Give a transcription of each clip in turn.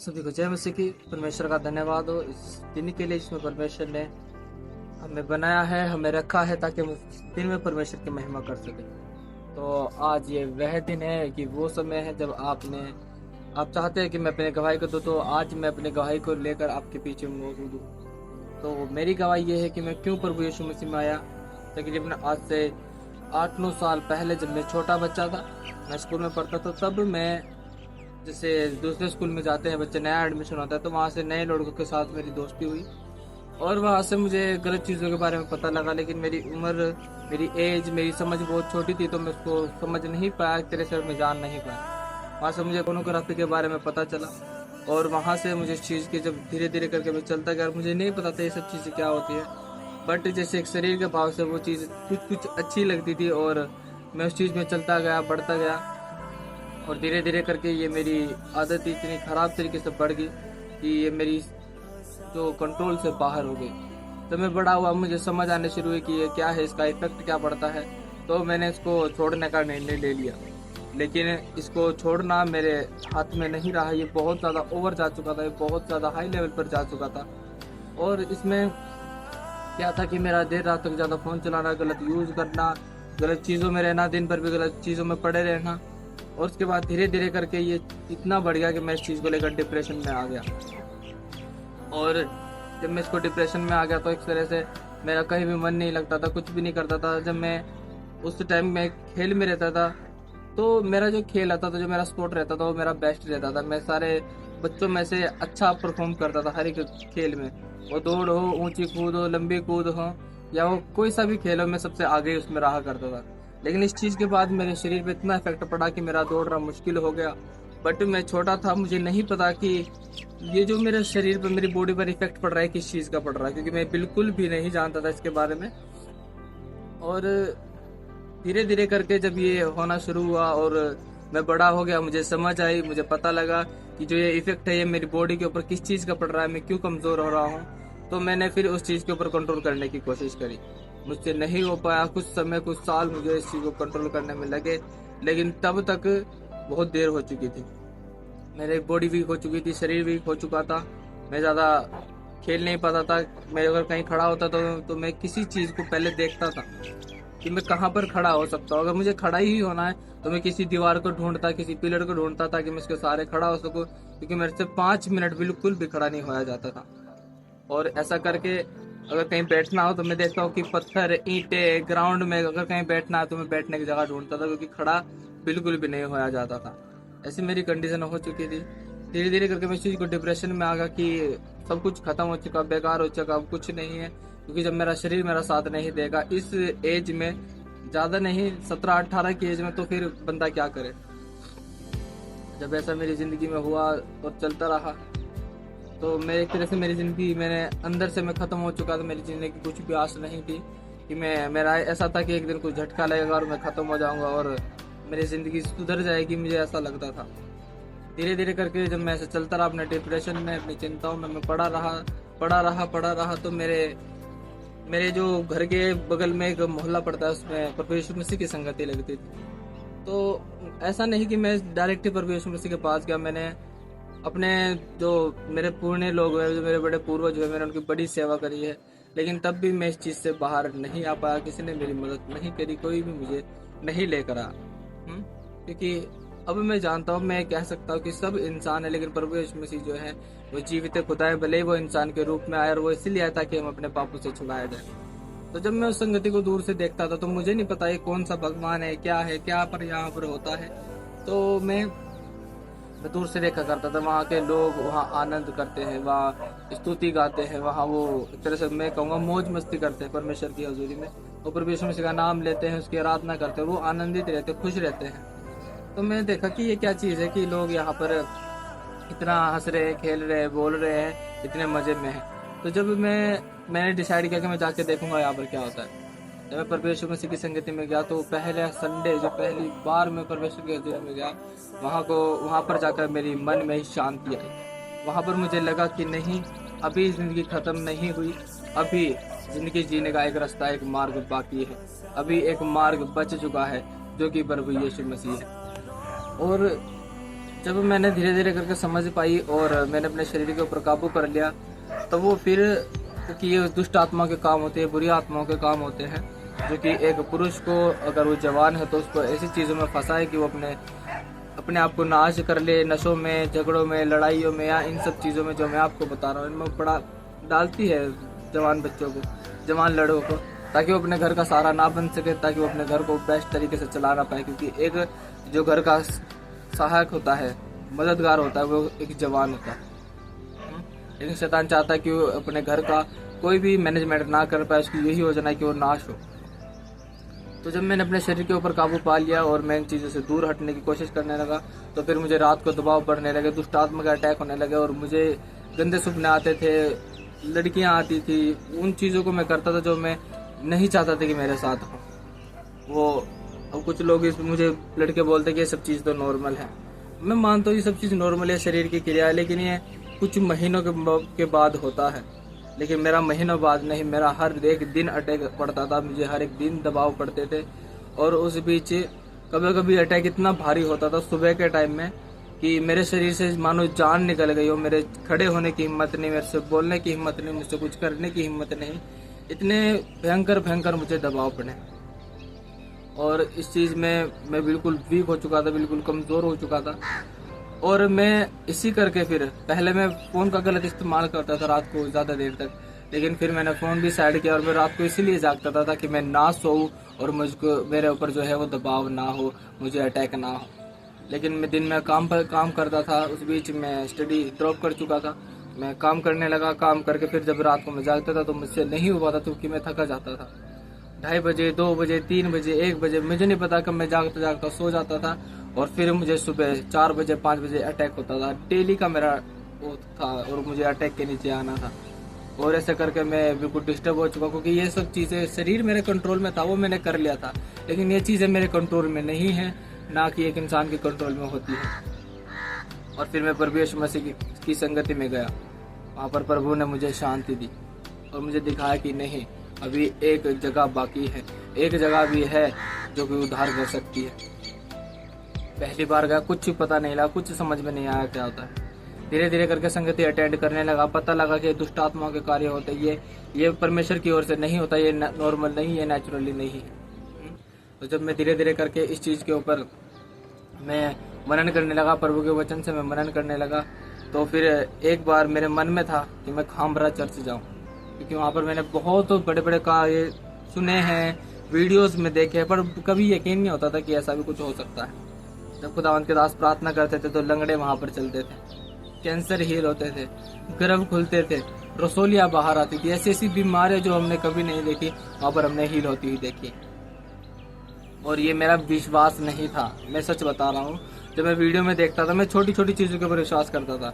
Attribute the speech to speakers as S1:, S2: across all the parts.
S1: सभी को जय मसीह की। परमेश्वर का धन्यवाद हो इस दिन के लिए जिसमें परमेश्वर ने हमें बनाया है, हमें रखा है ताकि हम इस दिन में परमेश्वर की महिमा कर सके। तो आज ये वह दिन है कि वो समय है जब आप चाहते हैं कि मैं अपने गवाही को दूं, तो आज मैं अपने गवाही को लेकर आपके पीछे मौजूद हूँ। तो मेरी गवाही ये है कि मैं क्यों प्रभु यीशु मसीह में आया। तकरीबन आज से 8-9 साल पहले जब मैं छोटा बच्चा था, मैं स्कूल में पढ़ता था, तब मैं जैसे दूसरे स्कूल में जाते हैं बच्चे, नया एडमिशन होता है, तो वहाँ से नए लड़कों के साथ मेरी दोस्ती हुई और वहाँ से मुझे गलत चीज़ों के बारे में पता लगा। लेकिन मेरी उम्र, मेरी एज, मेरी समझ बहुत छोटी थी, तो मैं उसको समझ नहीं पाया, एक तरह से मैं जान नहीं पाया। वहाँ से मुझे फोनोग्राफी के बारे में पता चला और वहाँ से मुझे इस चीज़ की जब धीरे धीरे करके मैं चलता गया, मुझे नहीं पता था ये सब चीज़ें क्या होती है, बट जैसे एक शरीर के भाव से वो चीज़ कुछ कुछ अच्छी लगती थी और मैं उस चीज़ में चलता गया, बढ़ता गया और धीरे धीरे करके ये मेरी आदत इतनी ख़राब तरीके से बढ़ गई कि ये मेरी जो कंट्रोल से बाहर हो गई। तो मैं बड़ा हुआ, मुझे समझ आने शुरू हुई कि ये क्या है, इसका इफेक्ट क्या पड़ता है। तो मैंने इसको छोड़ने का निर्णय ले लिया, लेकिन इसको छोड़ना मेरे हाथ में नहीं रहा। ये बहुत ज़्यादा ओवर जा चुका था, ये बहुत ज़्यादा हाई लेवल पर जा चुका था। और इसमें क्या था कि मेरा देर रात तक ज़्यादा फ़ोन चलाना, गलत यूज़ करना, गलत चीज़ों में रहना, दिन भर भी गलत चीज़ों में पड़े रहना, और उसके बाद धीरे धीरे करके ये इतना बढ़ गया कि मैं इस चीज़ को लेकर डिप्रेशन में आ गया। और जब मैं इसको डिप्रेशन में आ गया तो एक तरह से मेरा कहीं भी मन नहीं लगता था, कुछ भी नहीं करता था। जब मैं उस टाइम में खेल में रहता था, तो मेरा जो खेल आता था, जो मेरा स्पोर्ट रहता था, वो मेरा बेस्ट रहता था। मैं सारे बच्चों में से अच्छा परफॉर्म करता था हर एक खेल में। वो दौड़ हो, ऊंची कूद हो, लंबी कूद हो, या वो कोई सा भी खेल हो, मैं सबसे आगे उसमें रहा करता था। लेकिन इस चीज़ के बाद मेरे शरीर पे इतना इफेक्ट पड़ा कि मेरा दौड़ना मुश्किल हो गया। बट मैं छोटा था, मुझे नहीं पता कि ये जो मेरे शरीर पर, मेरी बॉडी पर इफेक्ट पड़ रहा है, किस चीज़ का पड़ रहा है, क्योंकि मैं बिल्कुल भी नहीं जानता था इसके बारे में। और धीरे धीरे करके जब ये होना शुरू हुआ और मैं बड़ा हो गया, मुझे समझ आई, मुझे पता लगा कि जो ये इफेक्ट है ये मेरी बॉडी के ऊपर किस चीज़ का पड़ रहा है, मैं क्यों कमज़ोर हो रहा हूँ। तो मैंने फिर उस चीज़ के ऊपर कंट्रोल करने की कोशिश करी। मुझसे नहीं हो पाया, कुछ समय, कुछ साल मुझे इस चीज़ को कंट्रोल करने में लगे, लेकिन तब तक बहुत देर हो चुकी थी। मेरी बॉडी वीक हो चुकी थी, शरीर वीक हो चुका था, मैं ज़्यादा खेल नहीं पाता था। मैं अगर कहीं खड़ा होता तो मैं किसी चीज़ को पहले देखता था कि मैं कहाँ पर खड़ा हो सकता हूँ। अगर मुझे खड़ा ही होना है तो मैं किसी दीवार को ढूंढता, किसी पिलर को ढूंढता ताकि मैं इसके सहारे खड़ा हो सकूँ, क्योंकि मेरे से 5 मिनट बिल्कुल भी खड़ा नहीं होया जाता था। और ऐसा करके अगर कहीं बैठना हो तो मैं देखता हूँ कि पत्थर, ईंटें, ग्राउंड में अगर कहीं बैठना है तो मैं बैठने की जगह ढूंढता था, क्योंकि खड़ा बिल्कुल भी नहीं होया जाता था। ऐसी मेरी कंडीशन हो चुकी थी। धीरे धीरे करके मैं इस चीज़ को डिप्रेशन में आ गया कि सब कुछ खत्म हो चुका, बेकार हो चुका, अब कुछ नहीं है। क्योंकि जब मेरा शरीर मेरा साथ नहीं देगा इस एज में, ज़्यादा नहीं, 17-18 की एज में, तो फिर बंदा क्या करे। जब ऐसा मेरी ज़िंदगी में हुआ और चलता रहा, तो मैं एक तरह से मेरी ज़िंदगी, मैंने अंदर से मैं ख़त्म हो चुका था। मेरी ज़िंदगी की कुछ भी आस नहीं थी कि मेरा ऐसा था कि एक दिन कुछ झटका लगेगा और मैं ख़त्म हो जाऊंगा और मेरी ज़िंदगी सुधर जाएगी, मुझे ऐसा लगता था। धीरे धीरे करके जब मैं ऐसे चलता रहा अपने डिप्रेशन में, अपनी चिंताओं में मैं पड़ा रहा, तो मेरे मेरे जो घर के बगल में एक मोहल्ला पड़ता है, उसमें प्रभु यीशु मसीह की संगति लगती थी। तो ऐसा नहीं कि मैं डायरेक्ट ही प्रभु यीशु मसीह के पास गया, मैंने अपने जो मेरे पुराने लोग हैं, जो मेरे बड़े पूर्वज हुए, मैंने उनकी बड़ी सेवा करी है। लेकिन तब भी मैं इस चीज़ से बाहर नहीं आ पाया, किसी ने मेरी मदद नहीं करी, कोई भी मुझे नहीं लेकर आया। क्योंकि अब मैं जानता हूँ, मैं कह सकता हूँ कि सब इंसान है, लेकिन प्रभु यीशु मसीह जो है वो जीवित खुदा है। भले ही वो इंसान के रूप में आया, और वो इसीलिए आया ताकि हम अपने पापों से छुड़ाया जाए। तो जब मैं उस संगति को दूर से देखता था तो मुझे नहीं पता ये कौन सा भगवान है, क्या है, क्या पर यहाँ पर होता है। तो मैं दूर से देखा करता था, वहाँ के लोग वहाँ आनंद करते हैं, वहाँ स्तुति गाते हैं, वहाँ वो एक तरह से मैं कहूँगा मौज मस्ती करते हैं परमेश्वर की हजूरी में। वो प्रभु यीशु मसीह का नाम लेते हैं, उसकी आराधना करते हैं, वो आनंदित रहते हैं, खुश रहते हैं। तो मैंने देखा कि ये क्या चीज़ है कि लोग यहाँ पर इतना हंस रहे हैं, खेल रहे हैं, बोल रहे हैं, इतने मज़े में है। तो जब मैंने डिसाइड किया कि मैं जाके देखूंगा यहाँ पर क्या होता है। जब मैं परमेश्वर मसीह की संगति में गया, तो पहले संडे, जो पहली बार मैं परमेश्वर के हजूरी में गया, वहाँ पर जाकर मेरी मन में ही शांति आई। वहाँ पर मुझे लगा कि नहीं, अभी ज़िंदगी ख़त्म नहीं हुई, अभी ज़िंदगी जीने का एक रास्ता, एक मार्ग बाकी है, अभी एक मार्ग बच चुका है, जो कि प्रभु यीशु मसीह है। और जब मैंने धीरे धीरे करके समझ पाई और मैंने अपने शरीर के ऊपर काबू कर लिया, तो वो फिर, क्योंकि ये दुष्ट आत्मा के काम होते हैं, बुरी आत्माओं के काम होते हैं, जो कि एक पुरुष को अगर वो जवान है तो उसको ऐसी चीज़ों में फंसाए कि वो अपने अपने आप को नाश कर ले, नशों में, झगड़ों में, लड़ाइयों में, या इन सब चीज़ों में जो मैं आपको बता रहा हूँ, इनमें बड़ा डालती है जवान बच्चों को, जवान लड़कों को, ताकि वो अपने घर का सहारा ना बन सके, ताकि वो अपने घर को बेस्ट तरीके से चला ना पाए। क्योंकि एक जो घर का सहायक होता है, मददगार होता है, वो एक जवान होता है। लेकिन शैतान चाहता है कि वो अपने घर का कोई भी मैनेजमेंट ना कर पाए, उसकी यही योजना है कि वो नाश हो। तो जब मैंने अपने शरीर के ऊपर काबू पा लिया और मैं इन चीज़ों से दूर हटने की कोशिश करने लगा, तो फिर मुझे रात को दबाव बढ़ने लगे, दुष्ट आत्मा का अटैक होने लगे और मुझे गंदे सपने आते थे, लड़कियां आती थी, उन चीज़ों को मैं करता था जो मैं नहीं चाहता था कि मेरे साथ हो। वो अब कुछ लोग मुझे लड़के बोलते कि ये सब चीज़ तो नॉर्मल है। मैं मानता हूँ ये सब चीज़ नॉर्मल है, शरीर की क्रिया है, लेकिन ये कुछ महीनों के बाद होता है। लेकिन मेरा महीनों बाद नहीं, मेरा हर एक दिन अटैक पड़ता था, मुझे हर एक दिन दबाव पड़ते थे। और उस बीच कभी कभी अटैक इतना भारी होता था सुबह के टाइम में कि मेरे शरीर से मानो जान निकल गई हो, मेरे खड़े होने की हिम्मत नहीं, मेरे से बोलने की हिम्मत नहीं, मुझसे कुछ करने की हिम्मत नहीं। इतने भयंकर भयंकर मुझे दबाव पड़े और इस चीज़ में मैं बिल्कुल वीक हो चुका था, बिल्कुल कमज़ोर हो चुका था। और मैं इसी करके फिर पहले मैं फ़ोन का गलत इस्तेमाल करता था रात को ज़्यादा देर तक, लेकिन फिर मैंने फ़ोन भी साइड किया और मैं रात को इसीलिए जागता था ताकि मैं ना सोऊं और मुझको मेरे ऊपर जो है वो दबाव ना हो, मुझे अटैक ना हो। लेकिन मैं दिन में काम करता था, उस बीच मैं स्टडी ड्रॉप कर चुका था। मैं काम करने लगा, काम करके फिर जब रात को मैं जागता था तो मुझसे नहीं हो पाता, क्योंकि मैं थका जाता था। 2:30 बजे, 2 बजे, 3 बजे, 1 बजे, मुझे नहीं पता कब मैं जागता जागता सो जाता था और फिर मुझे सुबह 4 बजे, 5 बजे अटैक होता था। डेली का मेरा वो था और मुझे अटैक के नीचे आना था। और ऐसे करके मैं बिल्कुल डिस्टर्ब हो चुका, क्योंकि ये सब चीज़ें, शरीर मेरे कंट्रोल में था, वो मैंने कर लिया था, लेकिन ये चीज़ें मेरे कंट्रोल में नहीं है, ना कि एक इंसान के कंट्रोल में होती है। और फिर मैं प्रभु यीशु मसीह की संगति में गया। वहाँ पर प्रभु ने मुझे शांति दी और मुझे दिखाया कि नहीं, अभी एक जगह बाकी है, एक जगह भी है जो कि उद्धार कर सकती है। पहली बार गया, कुछ पता नहीं लगा, कुछ समझ में नहीं आया क्या होता है। धीरे धीरे करके संगति अटेंड करने लगा, पता लगा कि दुष्ट आत्माओं के कार्य होते हैं, ये परमेश्वर की ओर से नहीं होता, ये नॉर्मल नहीं है, नेचुरली नहीं है। तो जब मैं धीरे धीरे करके इस चीज़ के ऊपर मैं मनन करने लगा, प्रभु के वचन से मैं मनन करने लगा, तो फिर एक बार मेरे मन में था कि मैं खामरा चर्च जाऊं, क्योंकि वहाँ पर मैंने बहुत बड़े बड़े कार्य सुने हैं, वीडियोस में देखे हैं, पर कभी यकीन नहीं होता था कि ऐसा भी कुछ हो सकता है। जब खुदावंत के दास प्रार्थना करते थे तो लंगड़े वहाँ पर चलते थे, कैंसर हील होते थे, गर्भ खुलते थे, रसोलियाँ बाहर आती थी, ऐसी ऐसी बीमारियाँ जो हमने कभी नहीं देखी वहाँ पर हमने हील होती हुई देखी। और ये मेरा विश्वास नहीं था, मैं सच बता रहा हूँ। जब मैं वीडियो में देखता था, मैं छोटी छोटी चीज़ों के ऊपर विश्वास करता था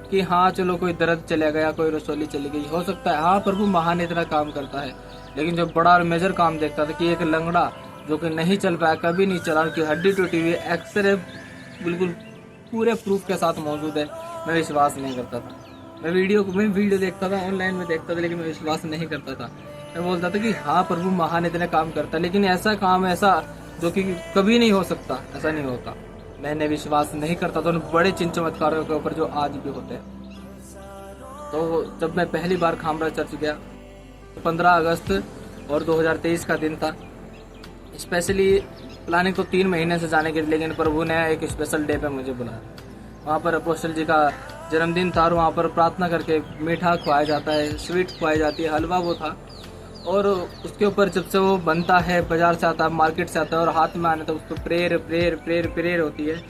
S1: कि हाँ चलो, कोई दर्द चले गया, कोई रसोली चली गई, हो सकता है, हाँ प्रभु महान इतना काम करता है। लेकिन जब बड़ा और मेजर काम देखता था कि एक लंगड़ा जो कि नहीं चल पाया, कभी नहीं चला, कि हड्डी टूटी हुई, एक्सरे बिल्कुल पूरे प्रूफ के साथ मौजूद है, मैं विश्वास नहीं करता था। मैं वीडियो देखता था, ऑनलाइन में देखता था, लेकिन मैं विश्वास नहीं करता था। मैं बोलता था कि हाँ प्रभु महान इतने काम करता है, लेकिन ऐसा काम, ऐसा जो कि कभी नहीं हो सकता, ऐसा नहीं होता। मैंने विश्वास नहीं करता था उन बड़े चिन्ह चमत्कारों के ऊपर जो आज भी होते हैं। तो जब मैं पहली बार खामरा चर्च गया, 15 अगस्त और 2023 का दिन था। स्पेशली प्लानिंग तो 3 महीने से जाने की, लेकिन प्रभु ने एक स्पेशल डे पे मुझे बुलाया। वहाँ पर अपोस्टल जी का जन्मदिन था और वहाँ पर प्रार्थना करके मीठा खुआया जाता है, स्वीट खुआई जाती है, हलवा वो था। और उसके ऊपर जब से वो बनता है, बाजार से आता है, मार्केट से आता है और हाथ में आने तो उसको प्रेयर प्रेयर प्रेयर प्रेयर होती है।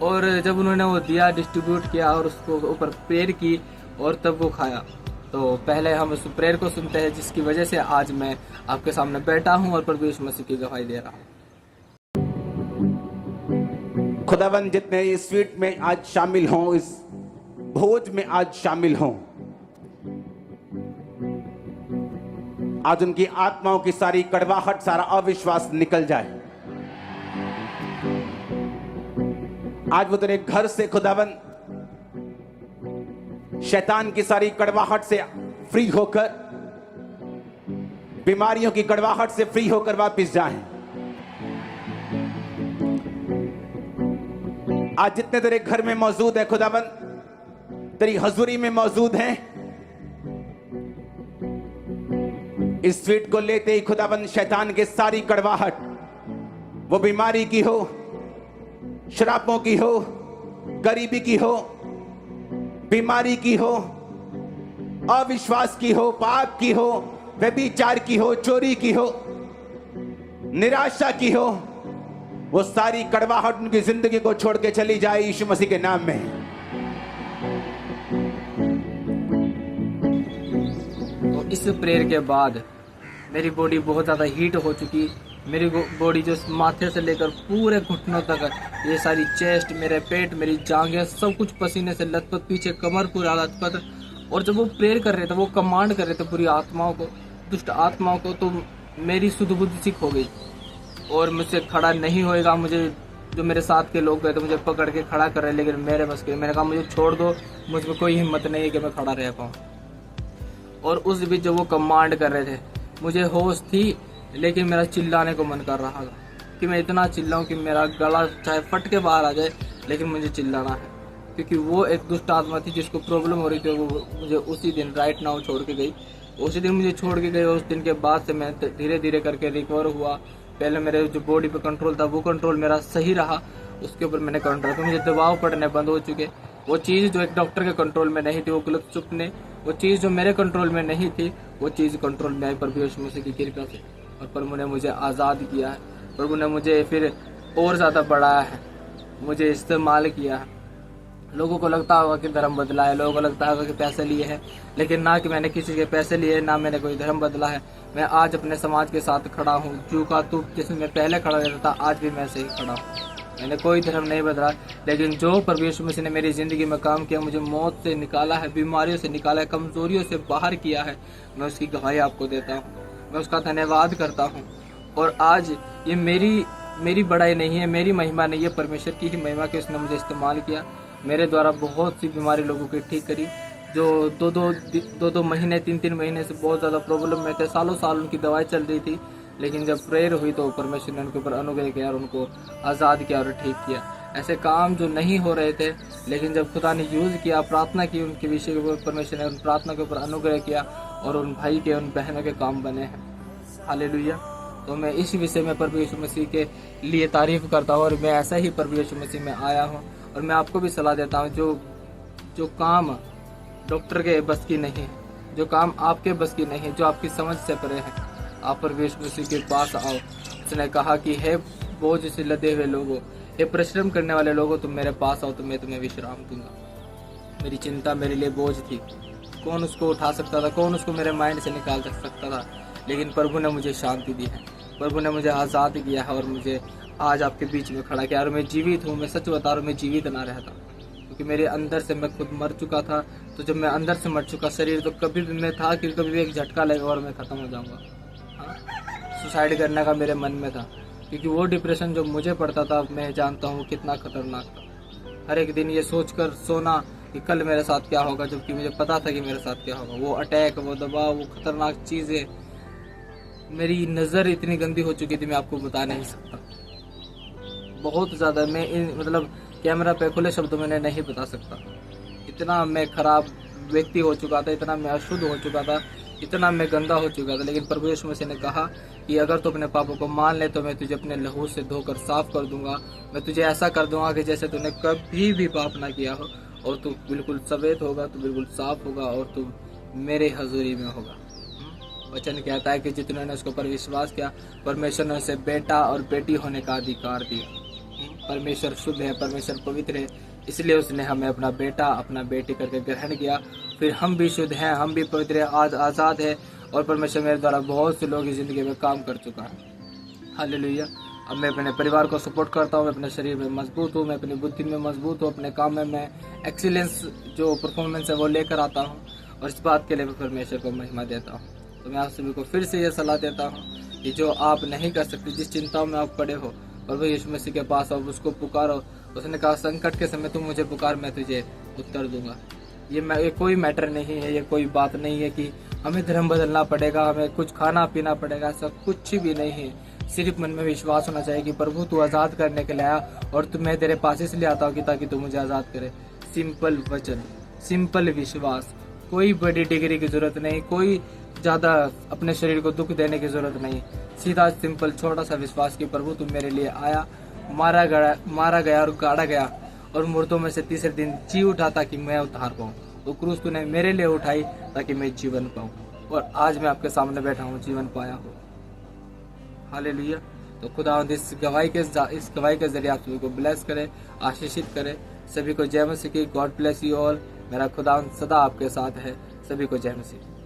S1: और जब उन्होंने वो दिया, डिस्ट्रीब्यूट किया और उसको ऊपर प्रेयर की और तब वो खाया। तो पहले हम उस प्रेयर को सुनते हैं, जिसकी वजह से आज मैं आपके सामने बैठा हूँ और प्रभु यीशु मसीह की गवाही दे रहा हूँ।
S2: खुदावंद जितने इस स्वीट में आज शामिल हों, इस भोज में आज शामिल हों, आज उनकी आत्माओं की सारी कड़वाहट, सारा अविश्वास निकल जाए। आज वो तेरे घर से खुदावंद शैतान की सारी कड़वाहट से फ्री होकर, बीमारियों की कड़वाहट से फ्री होकर वापस जाएं। आज जितने तेरे घर में मौजूद है खुदाबंद, तेरी हजूरी में मौजूद हैं, इस स्वीट को लेते ही खुदाबंद शैतान के सारी कड़वाहट, वो बीमारी की हो, शराबों की हो, गरीबी की हो, बीमारी की हो, अविश्वास की हो, पाप की हो, व्यभिचार की हो, चोरी की हो, निराशा की हो, वो सारी कड़वाहट उनकी जिंदगी को छोड़ के चली जाए यीशु मसीह के नाम में।
S1: तो इस प्रेयर के बाद मेरी बॉडी बहुत ज़्यादा हीट हो चुकी। मेरी बॉडी जो माथे से लेकर पूरे घुटनों तक, ये सारी चेस्ट, मेरे पेट, मेरी जांघें, सब कुछ पसीने से लथपथ, पीछे कमर पूरा लथपथ। और जब वो प्रेयर कर रहे थे, वो कमांड कर रहे थे पूरी आत्माओं को, दुष्ट आत्माओं को, तो मेरी सुध बुद्धि सिख हो गई और मुझसे खड़ा नहीं होएगा। मुझे जो मेरे साथ के लोग गए थे मुझे पकड़ के खड़ा कर रहे, लेकिन मेरे बस के, मैंने कहा मुझे छोड़ दो, मुझ में कोई हिम्मत नहीं है कि मैं खड़ा रह पाऊँ। और उस बीच जब वो कमांड कर रहे थे, मुझे होश थी, लेकिन मेरा चिल्लाने को मन कर रहा था कि मैं इतना चिल्लाऊं कि मेरा गला चाहे फट के बाहर आ जाए, लेकिन मुझे चिल्लाना है। क्योंकि वो एक दुष्ट आत्मा थी जिसको प्रॉब्लम हो रही थी, वो मुझे उसी दिन राइट नाउ छोड़ के गई। उसी दिन मुझे छोड़ के गई। उस दिन के बाद से मैं धीरे धीरे करके रिकवर हुआ। पहले मेरे जो बॉडी पे कंट्रोल था, वो कंट्रोल मेरा सही रहा, उसके ऊपर मैंने कंट्रोल किया। मुझे दबाव पड़ने बंद हो चुके। वो चीज़ जो एक डॉक्टर के कंट्रोल में नहीं थी, वो गलत चुपने, वो चीज़ जो मेरे कंट्रोल में नहीं थी, वो चीज़ कंट्रोल में आई प्रभु यीशु मसीह की कृपा से। और प्रभु ने मुझे आज़ाद किया है, प्रभु ने मुझे फिर और ज़्यादा बढ़ाया है, मुझे इस्तेमाल किया है। लोगों को लगता होगा कि धर्म बदला है, लोगों को लगता होगा कि पैसे लिए हैं, लेकिन ना कि मैंने किसी के पैसे लिए, ना मैंने कोई धर्म बदला है। मैं आज अपने समाज के साथ खड़ा हूँ। जू का तू जिसमें मैं पहले खड़ा रहता था, आज भी मैं ऐसे ही खड़ा हूँ। मैंने कोई धर्म नहीं बदला, लेकिन जो प्रभु यीशु मसीह ने मेरी ज़िंदगी में काम किया, मुझे मौत से निकाला है, बीमारियों से निकाला है, कमज़ोरियों से बाहर किया है, मैं उसकी गवाही आपको देता हूँ। मैं उसका धन्यवाद करता हूँ। और आज ये मेरी बड़ाई नहीं है, मेरी महिमा नहीं है, परमेश्वर की ही महिमा कि उसने मुझे इस्तेमाल किया। मेरे द्वारा बहुत सी बीमारी लोगों की ठीक करी, जो दो महीने 3 महीने से बहुत ज़्यादा प्रॉब्लम में थे, सालों साल उनकी दवाई चल रही थी, लेकिन जब प्रेयर हुई तो परमेश्वर ने उनके ऊपर अनुग्रह किया और उनको आज़ाद किया और ठीक किया। ऐसे काम जो नहीं हो रहे थे, लेकिन जब खुदा ने यूज़ किया, प्रार्थना की उनके विषय के ऊपर, परमेश्वर ने उन प्रार्थना के ऊपर अनुग्रह किया और उन भाई के, उन बहनों के काम बने हैं। हालेलुया। तो मैं इस विषय में प्रभु यीशु मसीह के लिए तारीफ करता हूँ और मैं ऐसा ही प्रभु यीशु मसीह में आया हूँ। और मैं आपको भी सलाह देता हूँ, जो काम डॉक्टर के बस की नहीं है, जो काम आपके बस की नहीं है, जो आपकी समझ से परे है, आप प्रभु यीशु मसीह के पास आओ। उसने कहा कि हे बोझ से लदे हुए लोगों, हे परिश्रम करने वाले लोगों, तुम मेरे पास आओ तो मैं तुम्हें विश्राम दूंगा। मेरी चिंता मेरे लिए बोझ थी, कौन उसको उठा सकता था, कौन उसको मेरे माइंड से निकाल सकता था, लेकिन प्रभु ने मुझे शांति दी है, प्रभु ने मुझे आज़ाद किया है और मुझे आज आपके बीच में खड़ा किया। और मैं जीवित हूँ, मैं सच बता रहा हूँ, मैं जीवित ना रहता, क्योंकि मेरे अंदर से मैं खुद मर चुका था। तो जब मैं अंदर से मर चुका शरीर, तो कभी भी मैं था कि कभी भी एक झटका लगेगा और मैं ख़त्म हो जाऊँगा। हाँ, सुसाइड करने का मेरे मन में था, क्योंकि वो डिप्रेशन जो मुझे पड़ता था, मैं जानता हूँ कितना खतरनाक था। हर एक दिन ये सोचकर सोना कि कल मेरे साथ क्या होगा, जबकि मुझे पता था कि मेरे साथ क्या होगा। वो अटैक, वो दबाव, वो खतरनाक चीज़ें, मेरी नज़र इतनी गंदी हो चुकी थी, मैं आपको बता नहीं सकता। बहुत ज़्यादा मैं मतलब कैमरा पे खुले शब्दों में नहीं बता सकता। इतना मैं खराब व्यक्ति हो चुका था, इतना मैं अशुद्ध हो चुका था, इतना मैं गंदा हो चुका था। लेकिन प्रभु यीशु मसीह ने कहा कि अगर तू अपने पापों को मान ले तो मैं तुझे अपने लहू से धोकर साफ कर दूंगा। मैं तुझे ऐसा कर दूंगा कि जैसे तूने कभी भी पाप ना किया हो, और तू बिल्कुल सफेद होगा, तू बिल्कुल साफ होगा और तू मेरे हजूरी में होगा। वचन कहता है कि जितने उसके ऊपर विश्वास किया, परमेश्वर ने उसे बेटा और बेटी होने का अधिकार दिया। परमेश्वर शुद्ध है, परमेश्वर पवित्र है, इसलिए उसने हमें अपना बेटा, अपना बेटी करके ग्रहण किया। फिर हम भी शुद्ध हैं, हम भी पवित्र हैं, आज आज़ाद है। और परमेश्वर मेरे द्वारा बहुत से लोग की ज़िंदगी में काम कर चुका है। हालेलुया। अब मैं अपने परिवार को सपोर्ट करता हूँ, मैं अपने शरीर में मजबूत हूँ, मैं अपनी बुद्धि में मजबूत हूँ, अपने काम में मैं एक्सीलेंस जो परफॉर्मेंस है वो लेकर आता हूँ, और इस बात के लिए मैं परमेश्वर को महिमा देता हूँ। तो मैं आप सभी को फिर से ये सलाह देता हूँ कि जो आप नहीं कर सकते, जिस चिंताओं में आप पड़े हो, प्रभु यीशु मसीह के पास आओ, उसको पुकारो। उसने कहा संकट के समय तुम मुझे पुकार, मैं तुझे उत्तर दूंगा। ये कोई मैटर नहीं है, ये कोई बात नहीं है कि हमें धर्म बदलना पड़ेगा, हमें कुछ खाना पीना पड़ेगा, ऐसा कुछ भी नहीं है। सिर्फ मन में विश्वास होना चाहिए कि प्रभु तू आजाद करने के लिए आया और मैं तेरे पास इसलिए आता हूँ कि ताकि तू मुझे आजाद करे। सिंपल वचन, सिंपल विश्वास, कोई बड़ी डिग्री की जरूरत नहीं, कोई ज्यादा अपने शरीर को दुख देने की जरूरत नहीं। सीधा सिंपल छोटा सा विश्वास कि प्रभु तू मेरे लिए आया, मारा गया और गाड़ा गया और मुर्दों में से तीसरे दिन जी उठा ताकि मैं उद्धार पाऊं। तो क्रूस तूने मेरे लिए उठाई ताकि मैं जीवन पाऊं और आज मैं आपके सामने बैठा हूं, जीवन पाया हूं। हालेलुया। तो खुदावंद इस गवाही के जरिए आप सभी को ब्लेस करे, आशीषित करे। सभी को जय मसीह की। God bless you all. मेरा खुदावंद सदा आपके साथ है। सभी को जय मसीह।